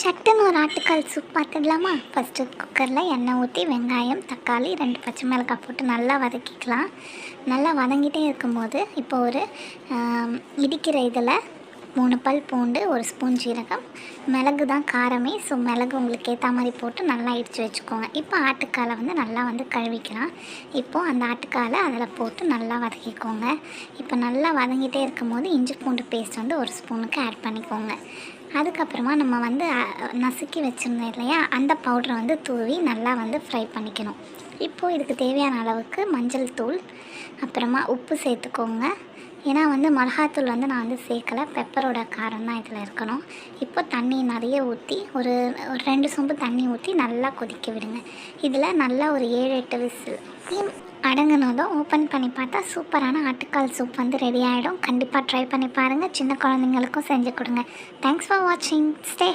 சட்டுன்னு ஒரு ஆட்டுக்கால் சூப் பார்த்துடலாமா? ஃபஸ்ட்டு குக்கரில் எண்ணெய் ஊற்றி வெங்காயம், தக்காளி, 2 பச்சை மிளகாய் போட்டு நல்லா வதக்கிக்கலாம். நல்லா வதங்கிட்டே இருக்கும்போது இப்போ ஒரு இடிக்கிற இதில் 3 பல் பூண்டு, 1 ஸ்பூன் ஜீரகம், மிளகு தான் காரமே. ஸோ மிளகு உங்களுக்கு ஏற்ற மாதிரி போட்டு நல்லா இடித்து வச்சுக்கோங்க. இப்போ ஆட்டுக்காலை நல்லா கழுவிக்கலாம். இப்போது அந்த ஆட்டுக்காலை அதில் போட்டு நல்லா வதக்கிக்கோங்க. இப்போ நல்லா வதங்கிட்டே இருக்கும்போது இஞ்சி பூண்டு பேஸ்ட் 1 ஸ்பூனுக்கு ஆட் பண்ணிக்கோங்க. அதுக்கப்புறமா நம்ம நசுக்கி வச்சுருந்தோம் இல்லையா, அந்த பவுடரை தூவி நல்லா ஃப்ரை பண்ணிக்கணும். இப்போது இதுக்கு தேவையான அளவுக்கு மஞ்சள் தூள், அப்புறமா உப்பு சேர்த்துக்கோங்க. ஏன்னா மிளகாத்தூள் நான் சேர்க்கலை, பெப்பரோட காரம் தான் இதில் இருக்கணும். இப்போ தண்ணி நிறைய ஊற்றி ஒரு 2 சொம்பு தண்ணி ஊற்றி நல்லா கொதிக்க விடுங்க. இதில் நல்லா ஒரு 7-8 விசில் அடங்கினதும் ஓப்பன் பண்ணி பார்த்தா சூப்பரான ஆட்டுக்கால் சூப் ரெடி ஆகிடும். கண்டிப்பாக ட்ரை பண்ணி பாருங்கள். சின்ன குழந்தைங்களுக்கும் செஞ்சு கொடுங்க. தேங்க்ஸ் ஃபார் வாட்சிங். ஸ்டே